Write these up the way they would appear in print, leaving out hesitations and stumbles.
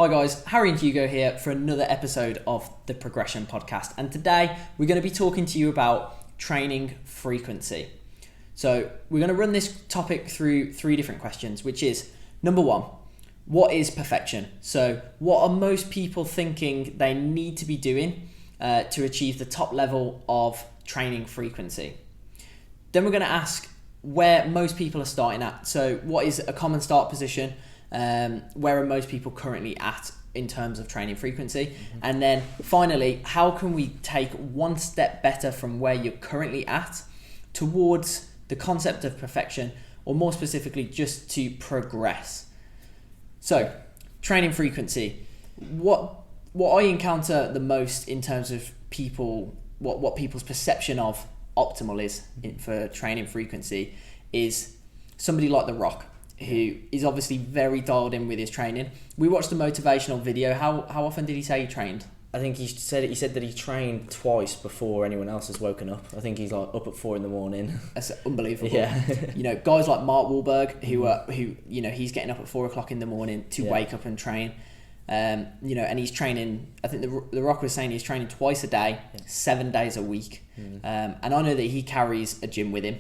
Hi guys, Harry and Hugo here for another episode of the Progression Podcast, and today we're going to be talking to you about training frequency. So we're going to run this topic through three different questions, which is number one, what is perfection? So what are most people thinking they need to be doing to achieve the top level of training frequency? Then we're going to ask where most people are starting at. So what is a common start position? Where are most people currently at in terms of training frequency? Mm-hmm. And then finally, how can we take one step better from where you're currently at towards the concept of perfection, or more specifically, just to progress? So, training frequency. What I encounter the most in terms of people, what people's perception of optimal is for training frequency is somebody like The Rock, who is obviously very dialed in with his training. We watched a motivational video. How often did he say he trained? I think he said that he trained twice before anyone else has woken up. I think he's like up at 4 a.m. That's unbelievable. Yeah. Guys like Mark Wahlberg, who he's getting up at 4 o'clock in the morning to wake up and train. And he's training. I think the Rock was saying he's training twice a day, 7 days a week. And I know that he carries a gym with him.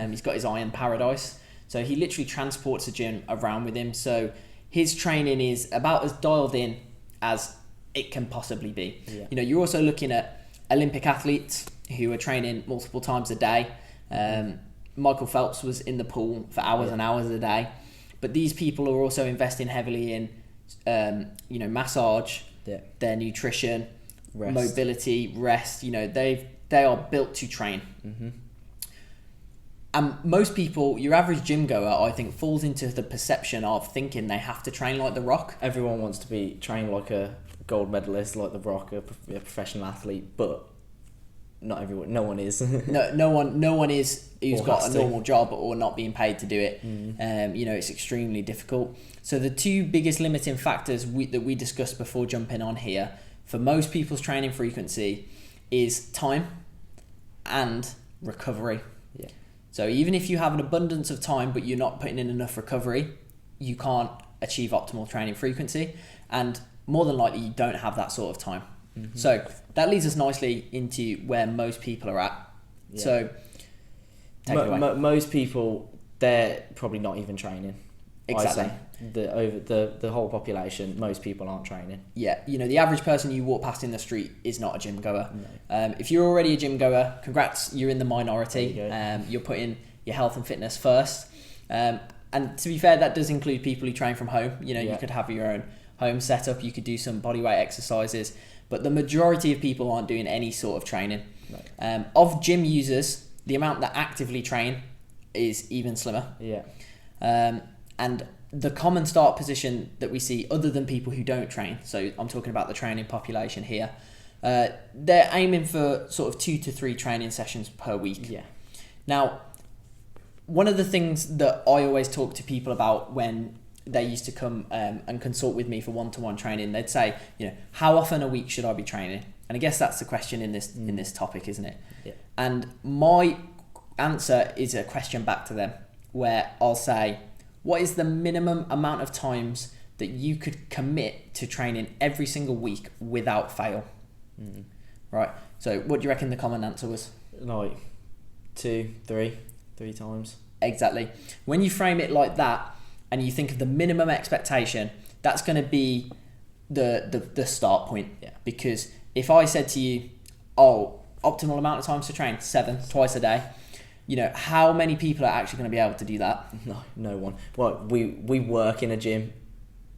He's got his Iron Paradise. So he literally transports a gym around with him. So his training is about as dialed in as it can possibly be. Yeah. You're also looking at Olympic athletes who are training multiple times a day. Michael Phelps was in the pool for hours and hours a day. But these people are also investing heavily in, massage, their nutrition, mobility, rest. They are built to train. Mm-hmm. And most people, your average gym goer, I think, falls into the perception of thinking they have to train like The Rock. Everyone wants to be trained like a gold medalist, like The Rock, a professional athlete, but not everyone. No one is. no one is who's got a normal job or not being paid to do it. It's extremely difficult. So the two biggest limiting factors that we discussed before jumping on here for most people's training frequency is time and recovery. Yeah. So even if you have an abundance of time but you're not putting in enough recovery, you can't achieve optimal training frequency, and more than likely you don't have that sort of time. Mm-hmm. So that leads us nicely into where most people are at. Yeah. So take it away. Most people, they're probably not even training. Exactly. The whole population, most people aren't training. Yeah, the average person you walk past in the street is not a gym goer. No. If you're already a gym goer, congrats, you're in the minority. You're putting your health and fitness first. And to be fair, that does include people who train from home. You could have your own home setup, you could do some bodyweight exercises, but the majority of people aren't doing any sort of training. No. Of gym users, the amount that actively train is even slimmer. Yeah. And the common start position that we see, other than people who don't train, so I'm talking about the training population here, they're aiming for sort of 2 to 3 training sessions per week. Yeah. Now, one of the things that I always talk to people about when they used to come and consult with me for one-to-one training, they'd say, how often a week should I be training? And I guess that's the question in this topic, isn't it? Yeah. And my answer is a question back to them, where I'll say, what is the minimum amount of times that you could commit to training every single week without fail? Right. So what do you reckon the common answer was? Like 2, 3 times. Exactly. When you frame it like that and you think of the minimum expectation, that's going to be the start point. Yeah. Because if I said to you, optimal amount of times to train, 7, twice a day, how many people are actually going to be able to do that? No one. Well, we work in a gym,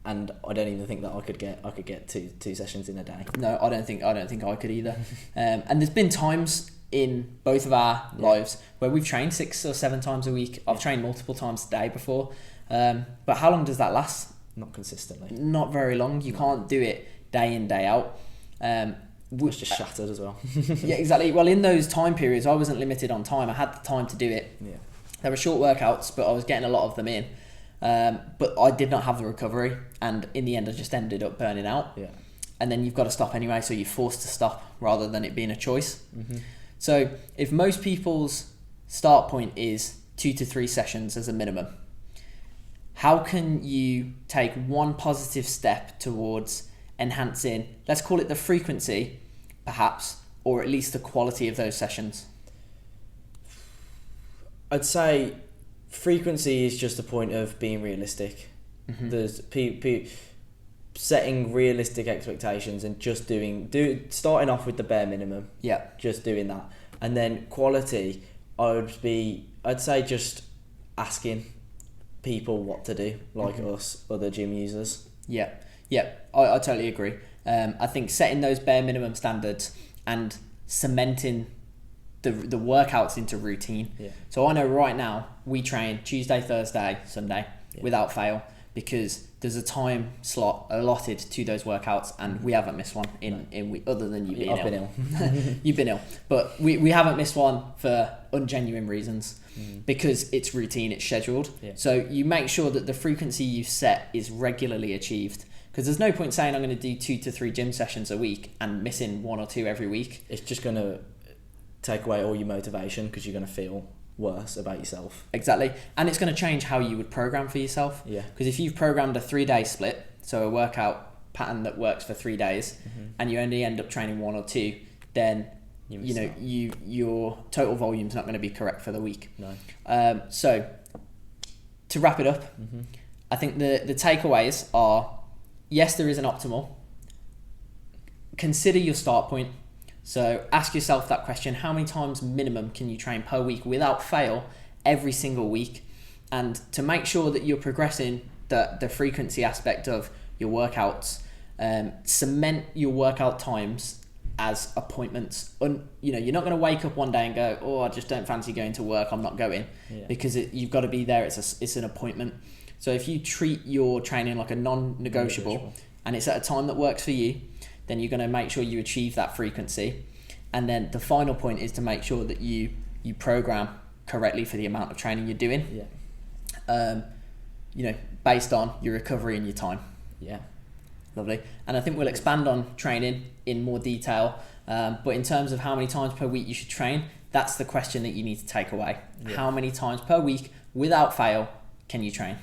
and I don't even think that I could get two sessions in a day. No, I don't think I could either. And there's been times in both of our lives where we've trained 6 or 7 times a week. I've trained multiple times a day before. But how long does that last? Not consistently. Not very long. You can't do it day in, day out. It's just shattered as well. Yeah, exactly. Well, in those time periods, I wasn't limited on time. I had the time to do it. Yeah. There were short workouts, but I was getting a lot of them in. But I did not have the recovery, and in the end, I just ended up burning out. Yeah. And then you've got to stop anyway, so you're forced to stop rather than it being a choice. Mm-hmm. So if most people's start point is 2 to 3 sessions as a minimum, how can you take one positive step towards enhancing, let's call it the frequency, perhaps, or at least the quality of those sessions? I'd say frequency is just a point of being realistic. There's setting realistic expectations and just starting off with the bare minimum. Yeah. Just doing that. And then quality, I'd say just asking people what to do, like us, other gym users. Yeah, I totally agree. I think setting those bare minimum standards and cementing the workouts into routine. Yeah. So I know right now we train Tuesday, Thursday, Sunday without fail, because there's a time slot allotted to those workouts, and we haven't missed one other than you being ill. I've been ill. You've been ill, but we haven't missed one for ungenuine reasons, because it's routine, it's scheduled. Yeah. So you make sure that the frequency you set is regularly achieved, because there's no point saying I'm going to do 2 to 3 gym sessions a week and missing 1 or 2 every week. It's just going to take away all your motivation, because you're going to feel worse about yourself. Exactly. And it's going to change how you would program for yourself. Yeah. Because if you've programmed a 3-day split, so a workout pattern that works for 3 days, and you only end up training 1 or 2, then your total volume's not going to be correct for the week. No. So to wrap it up, I think the takeaways are, yes, there is an optimal. Consider your start point. So ask yourself that question: how many times minimum can you train per week without fail every single week? And to make sure that you're progressing the frequency aspect of your workouts, cement your workout times as appointments. You're not going to wake up one day and go, oh, I just don't fancy going to work, I'm not going. Yeah. Because you've got to be there. It's an appointment. So if you treat your training like a non-negotiable and it's at a time that works for you, then you're going to make sure you achieve that frequency. And then the final point is to make sure that you program correctly for the amount of training you're doing. Yeah. Based on your recovery and your time. Yeah. Lovely. And I think we'll expand on training in more detail. But in terms of how many times per week you should train, that's the question that you need to take away. Yeah. How many times per week without fail can you train?